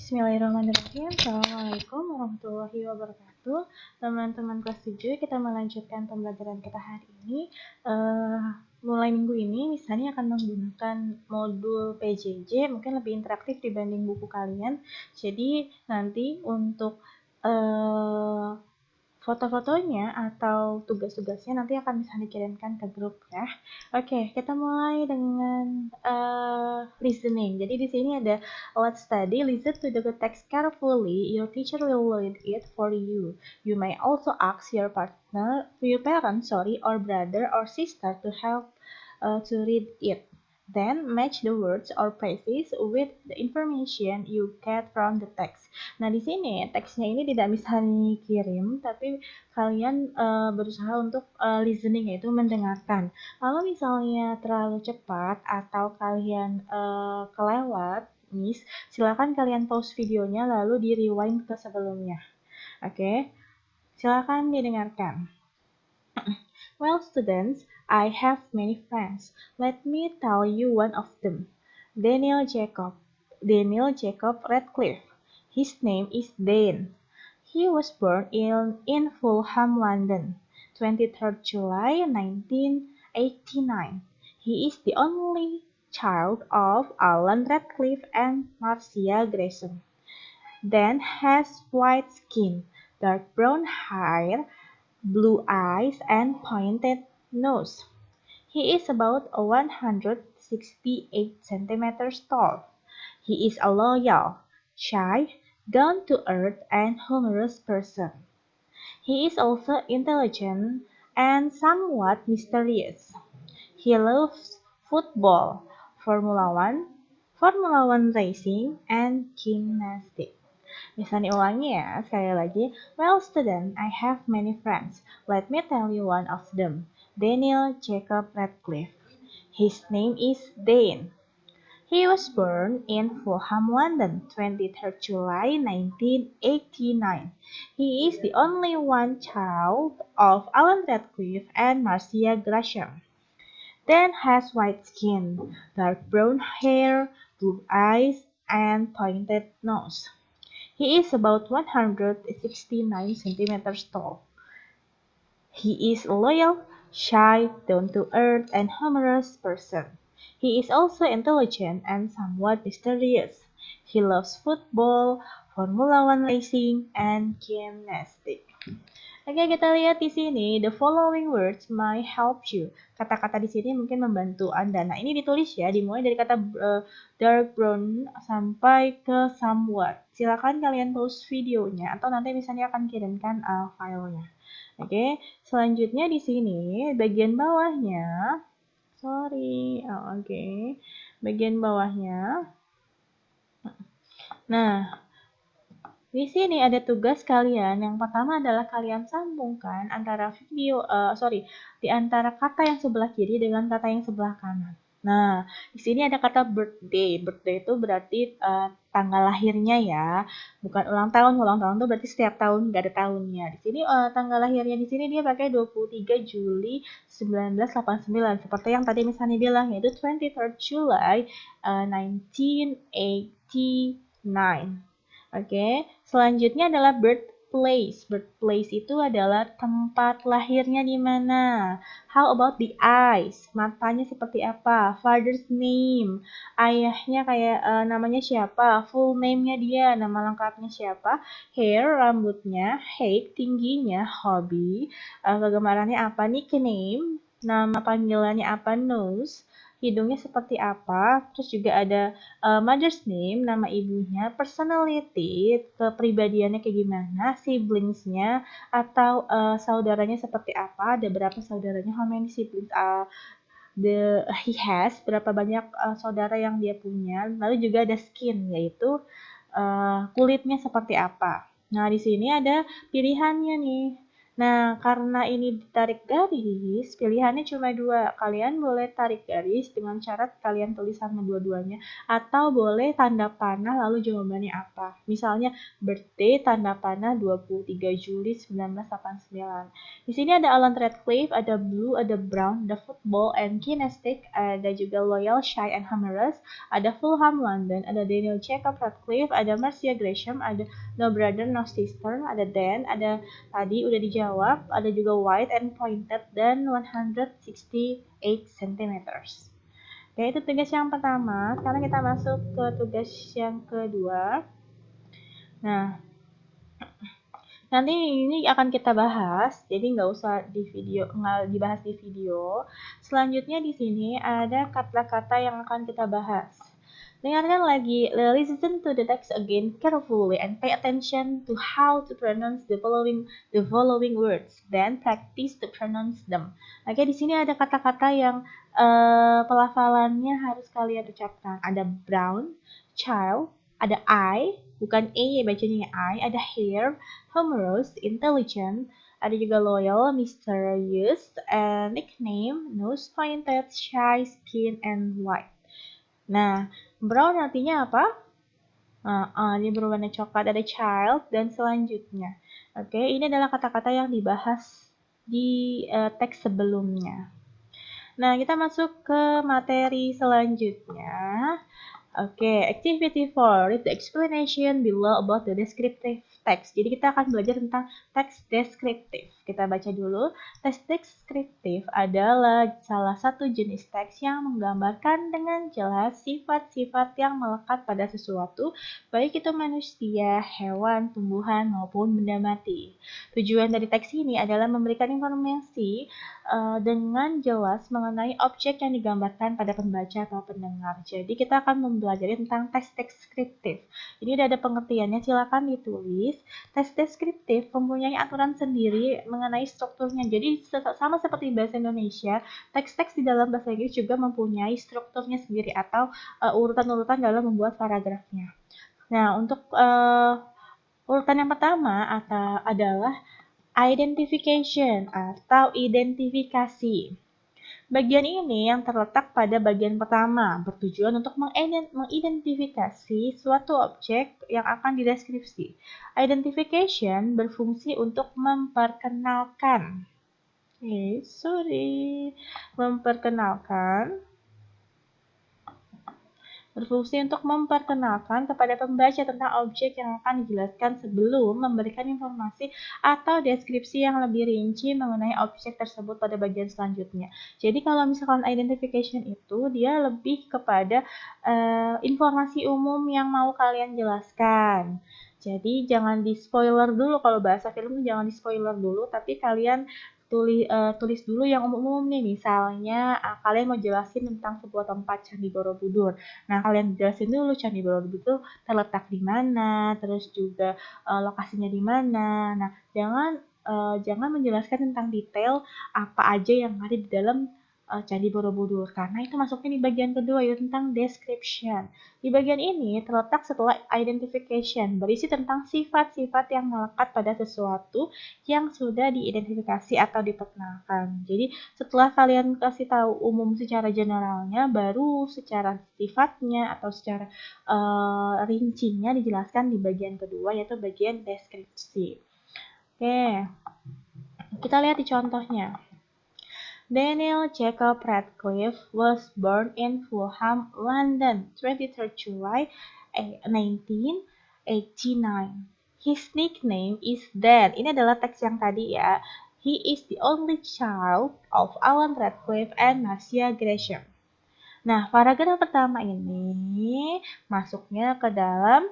Bismillahirrahmanirrahim. Assalamualaikum warahmatullahi wabarakatuh. Teman-teman kelas 7, kita melanjutkan pembelajaran kita hari ini. Mulai minggu ini misalnya akan menggunakan modul PJJ, mungkin lebih interaktif dibanding buku kalian. Jadi nanti untuk foto-fotonya atau tugas-tugasnya nanti akan bisa dikirimkan ke grup ya. Oke, kita mulai dengan listening. Jadi di sini ada let's study, listen to the text carefully. Your teacher will read it for you. You may also ask your parents, or brother or sister to help to read it. Then match the words or phrases with the information you get from the text. Nah, di sini teksnya ini tidak bisa dikirim, tapi kalian berusaha untuk listening, yaitu mendengarkan. Kalau misalnya terlalu cepat atau kalian kelewat, silakan kalian pause videonya lalu di rewind ke sebelumnya. Oke, silakan didengarkan. Well, students, I have many friends. Let me tell you one of them. Daniel Jacob Radcliffe. His name is Dane. He was born in Fulham, London, 23rd July 1989. He is the only child of Alan Radcliffe and Marcia Gresham. Dan has white skin, dark brown hair, blue eyes, and pointed nose. He is about 168 centimeters tall. He is a loyal, shy, down-to-earth, and humorous person. He is also intelligent and somewhat mysterious. He loves football, Formula One racing, and gymnastics. Bisa diulangi ya, sekali lagi. Well, student, I have many friends. Let me tell you one of them. Daniel Jacob Radcliffe. His name is Dane. He was born in Fulham, London, 23rd July 1989. He is the only one child of Alan Radcliffe and Marcia Gresham. Dan has white skin, dark brown hair, blue eyes, and pointed nose. He is about 169 centimeters tall. He is a loyal, shy, down-to-earth, and humorous person. He is also intelligent and somewhat mysterious. He loves football, Formula One racing, and gymnastics. Oke, kita lihat di sini, the following words might help you. Kata-kata di sini mungkin membantu Anda. Nah, ini ditulis ya, dimulai dari kata dark brown sampai ke somewhat. Silakan kalian pause videonya atau nanti misalnya akan kirimkan filenya. Oke, selanjutnya di sini bagian bawahnya, bagian bawahnya. Nah, di sini ada tugas kalian. Yang pertama adalah kalian sambungkan antara di antara kata yang sebelah kiri dengan kata yang sebelah kanan. Nah, di sini ada kata birthday. Birthday itu berarti tanggal lahirnya ya, bukan ulang tahun. Ulang tahun itu berarti setiap tahun, nggak ada tahunnya. Di sini tanggal lahirnya di sini dia pakai 23 Juli 1989. Seperti yang tadi misalnya bilang, yaitu 23rd July 1989. Oke, selanjutnya adalah birthplace. Birthplace itu adalah tempat lahirnya di mana. How about the eyes? Matanya seperti apa? Father's name. Ayahnya kayak namanya siapa? Full name-nya dia, nama lengkapnya siapa? Hair, rambutnya. Height, tingginya. Hobby, kegemarannya apa? Nickname, nama panggilannya apa? Nose. Hidungnya seperti apa, terus juga ada mother's name, nama ibunya, personality, kepribadiannya kayak gimana, siblingsnya, atau saudaranya seperti apa, ada berapa saudaranya, how many siblings he has, berapa banyak saudara yang dia punya, lalu juga ada skin, yaitu kulitnya seperti apa. Nah, di sini ada pilihannya nih. Nah, karena ini ditarik garis, pilihannya cuma dua. Kalian boleh tarik garis dengan syarat kalian tulis sama dua-duanya, atau boleh tanda panah lalu jawabannya apa. Misalnya, birthday tanda panah 23 Juli 1989. Di sini ada Alan Radcliffe, ada Blue, ada Brown, ada Football and Kinesthetic, ada juga Loyal, Shy and Humorous, ada Fulham London, ada Daniel Jacob Radcliffe, ada Marcia Gresham, ada No Brother No Sister, ada Dan, ada tadi udah dijawab, ada juga wide and pointed dan 168 centimeters. Oke, itu tugas yang pertama. Sekarang kita masuk ke tugas yang kedua. Nah, nanti ini akan kita bahas, jadi nggak usah nggak dibahas di video. Selanjutnya di sini ada kata-kata yang akan kita bahas. Dengarkan lagi, listen to the text again carefully and pay attention to how to pronounce the following words. Then practice to pronounce them. Oke, di sini ada kata-kata yang pelafalannya harus kalian ucapkan. Ada brown, child, ada I, bukan E ya bacanya I, ada hair, humorous, intelligent, ada juga loyal, mysterious, and nickname, nose pointed, shy, skin, and white. Nah, brown artinya apa? Ini berwarna coklat, ada child, dan selanjutnya. Oke, ini adalah kata-kata yang dibahas di teks sebelumnya. Nah, kita masuk ke materi selanjutnya. Oke, activity 4. Read the explanation below about the descriptive text. Jadi kita akan belajar tentang teks deskriptif. Kita baca dulu. Teks deskriptif adalah salah satu jenis teks yang menggambarkan dengan jelas sifat-sifat yang melekat pada sesuatu, baik itu manusia, hewan, tumbuhan, maupun benda mati. Tujuan dari teks ini adalah memberikan informasi dengan jelas mengenai objek yang digambarkan pada pembaca atau pendengar. Jadi kita akan mempelajari tentang teks deskriptif. Ini udah ada pengertiannya, silakan ditulis. Teks deskriptif mempunyai aturan sendiri mengenai strukturnya. Jadi sama seperti bahasa Indonesia, teks-teks di dalam bahasa Inggris juga mempunyai strukturnya sendiri atau urutan-urutan dalam membuat paragrafnya. Nah, untuk urutan yang pertama adalah identification atau identifikasi. Bagian ini yang terletak pada bagian pertama, bertujuan untuk mengidentifikasi suatu objek yang akan dideskripsi. Identification berfungsi untuk memperkenalkan. Berfungsi untuk memperkenalkan kepada pembaca tentang objek yang akan dijelaskan sebelum memberikan informasi atau deskripsi yang lebih rinci mengenai objek tersebut pada bagian selanjutnya. Jadi kalau misalkan identification itu dia lebih kepada informasi umum yang mau kalian jelaskan. Jadi jangan di spoiler dulu, kalau bahasa film jangan di spoiler dulu, tapi kalian tulis dulu yang umum-umum nih. Misalnya kalian mau jelasin tentang sebuah tempat Candi Borobudur. Nah, kalian jelasin dulu Candi Borobudur terletak di mana, terus juga lokasinya di mana. Nah, jangan menjelaskan tentang detail apa aja yang ada di dalam Candi Borobudur, karena itu masuknya di bagian kedua, yaitu tentang description. Di bagian ini terletak setelah identification, berisi tentang sifat-sifat yang melekat pada sesuatu yang sudah diidentifikasi atau diperkenalkan. Jadi setelah kalian kasih tahu umum secara generalnya, baru secara sifatnya atau secara rincinya dijelaskan di bagian kedua, yaitu bagian deskripsi. Oke, kita lihat di contohnya. Daniel Jacob Radcliffe was born in Fulham, London, 23rd July 1989. His nickname is Dan. Ini adalah teks yang tadi ya. He is the only child of Alan Radcliffe and Marcia Gresham. Nah, paragraf pertama ini masuknya ke dalam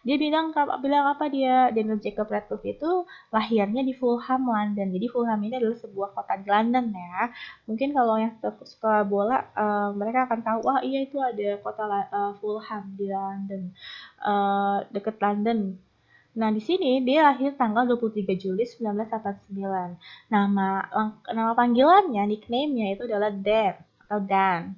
dia bilang apa dia? Daniel Jacob Radcliffe itu lahirnya di Fulham, London. Jadi Fulham ini adalah sebuah kota di London ya. Mungkin kalau yang suka bola, mereka akan tahu, wah iya itu ada kota Fulham di London, dekat London. Nah, di sini dia lahir tanggal 23 Juli 1989. Nama panggilannya, nickname-nya itu adalah Dan atau Dan.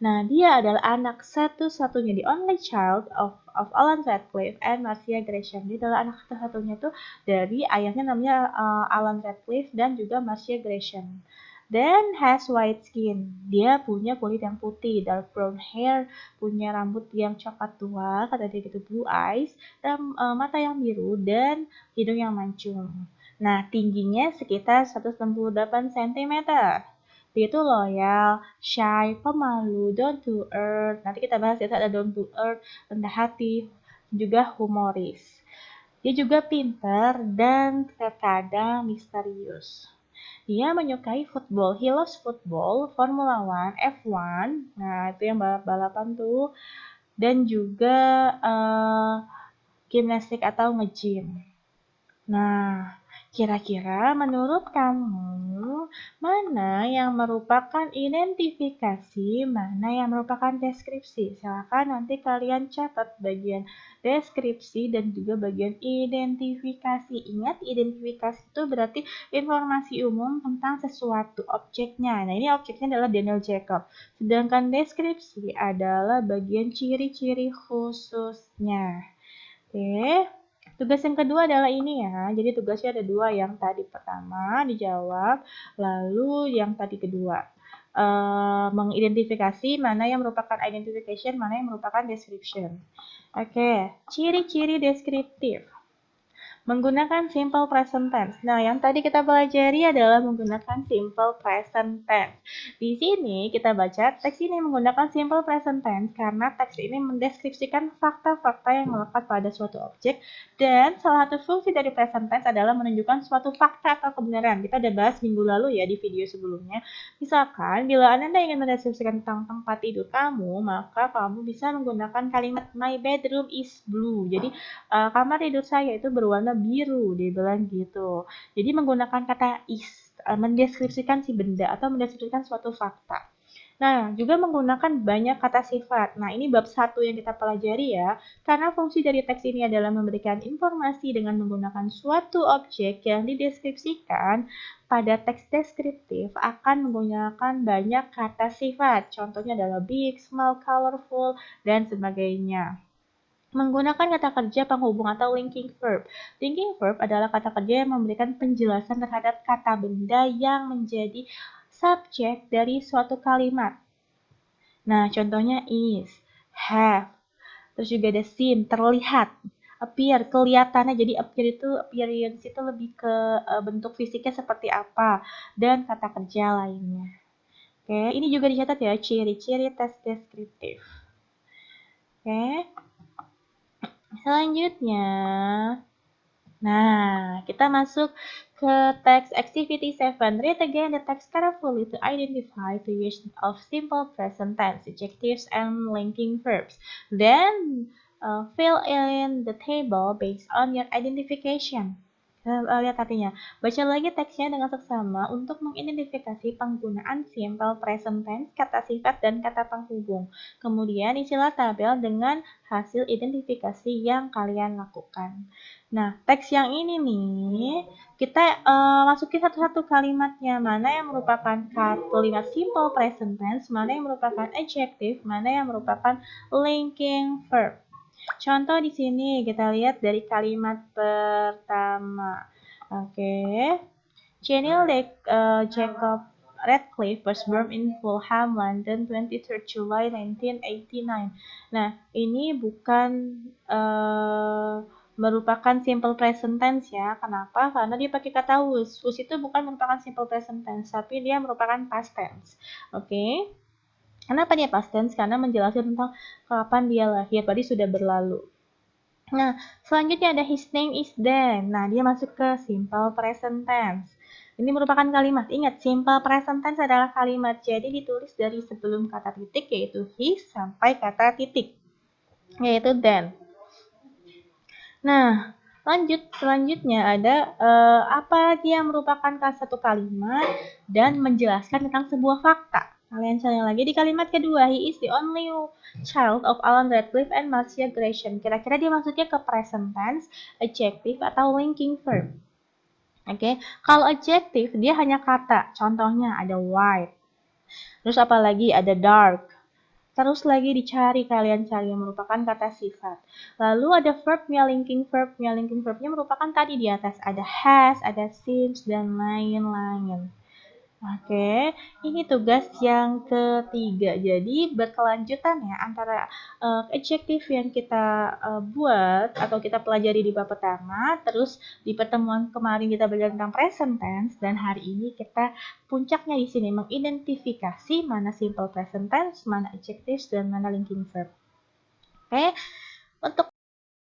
Nah, dia adalah anak satu-satunya, the only child of Alan Radcliffe and Marcia Gresham. Dia adalah anak satu-satunya tuh dari ayahnya namanya Alan Radcliffe dan juga Marcia Gresham. Then has white skin. Dia punya kulit yang putih, dark brown hair, punya rambut yang coklat tua, kata dia gitu, blue eyes, dan mata yang biru dan hidung yang mancung. Nah, tingginya sekitar 168 cm. Dia itu loyal, shy, pemalu, down to earth. Nanti kita bahas ya, ada down to earth, rendah hati, juga humoris. Dia juga pintar dan terkadang misterius. Dia menyukai football, he loves football, Formula One, F1, nah itu yang balap-balapan tuh, dan juga gimnastik atau nge-gym. Nah, kira-kira menurut kamu, mana yang merupakan identifikasi, mana yang merupakan deskripsi? Silakan nanti kalian catat bagian deskripsi dan juga bagian identifikasi. Ingat, identifikasi itu berarti informasi umum tentang sesuatu, objeknya. Nah, ini objeknya adalah Daniel Jacob. Sedangkan deskripsi adalah bagian ciri-ciri khususnya. Oke. Tugas yang kedua adalah ini ya. Jadi tugasnya ada dua, yang tadi pertama dijawab, lalu yang tadi kedua. Mengidentifikasi mana yang merupakan identification, mana yang merupakan description. Oke, ciri-ciri deskriptif. Menggunakan simple present tense. Nah, yang tadi kita pelajari adalah menggunakan simple present tense. Di sini kita baca teks ini menggunakan simple present tense karena teks ini mendeskripsikan fakta-fakta yang melekat pada suatu objek, dan salah satu fungsi dari present tense adalah menunjukkan suatu fakta atau kebenaran. Kita udah bahas minggu lalu ya di video sebelumnya. Misalkan, bila Anda ingin mendeskripsikan tentang tempat tidur kamu, maka kamu bisa menggunakan kalimat my bedroom is blue. Jadi, kamar tidur saya itu berwarna biru, dia bilang gitu. Jadi menggunakan kata is, mendeskripsikan si benda atau mendeskripsikan suatu fakta. Nah, juga menggunakan banyak kata sifat. Nah, ini bab 1 yang kita pelajari ya. Karena fungsi dari teks ini adalah memberikan informasi dengan menggunakan suatu objek yang dideskripsikan, pada teks deskriptif akan menggunakan banyak kata sifat. Contohnya adalah big, small, colorful, dan sebagainya. Menggunakan kata kerja penghubung atau linking verb. Linking verb adalah kata kerja yang memberikan penjelasan terhadap kata benda yang menjadi subjek dari suatu kalimat. Nah, contohnya is, have, terus juga ada seen, terlihat, appear, kelihatannya. Jadi appear itu, appearance itu lebih ke bentuk fisiknya seperti apa, dan kata kerja lainnya. Oke, ini juga dicatat ya, ciri-ciri tes deskriptif. Oke. Selanjutnya, nah kita masuk ke teks activity 7. Read again the text carefully to identify the use of simple present tense, adjectives, and linking verbs. Then, fill in the table based on your identification. Lihat artinya. Baca lagi teksnya dengan seksama untuk mengidentifikasi penggunaan simple present tense, kata sifat, dan kata penghubung. Kemudian isilah tabel dengan hasil identifikasi yang kalian lakukan. Nah, teks yang ini nih, kita masukin satu-satu kalimatnya. Mana yang merupakan kalimat simple present tense, mana yang merupakan adjective, mana yang merupakan linking verb. Contoh di sini kita lihat dari kalimat pertama. Oke. Daniel Jacob Radcliffe was born in Fulham, London, 23rd July 1989. Nah, ini bukan merupakan simple present tense ya. Kenapa? Karena dia pakai kata was. Was itu bukan merupakan simple present tense, tapi dia merupakan past tense. Oke. Kenapa dia past tense? Karena menjelaskan tentang kapan dia lahir, tadi sudah berlalu. Nah, selanjutnya ada his name is Dan. Nah, dia masuk ke simple present tense. Ini merupakan kalimat. Ingat, simple present tense adalah kalimat. Jadi ditulis dari sebelum kata titik, yaitu his, sampai kata titik, yaitu Dan. Nah, selanjutnya ada apa lagi yang merupakan satu kalimat dan menjelaskan tentang sebuah fakta. Kalian cari lagi di kalimat kedua, he is the only child of Alan Radcliffe and Marcia Gresham. Kira-kira dia maksudnya ke present tense, adjective, atau linking verb. Oke, kalau adjective dia hanya kata. Contohnya ada white. Terus apa lagi? Ada dark, Terus lagi dicari, kalian cari yang merupakan kata sifat. Lalu ada verbnya, linking verb. Linking verbnya merupakan tadi di atas. Ada has, ada seems, dan lain-lain. Oke, ini tugas yang ketiga. Jadi berkelanjutan ya antara adjektif yang kita buat atau kita pelajari di bab pertama, terus di pertemuan kemarin kita belajar tentang present tense, dan hari ini kita puncaknya di sini mengidentifikasi mana simple present tense, mana adjectives, dan mana linking verb. Oke,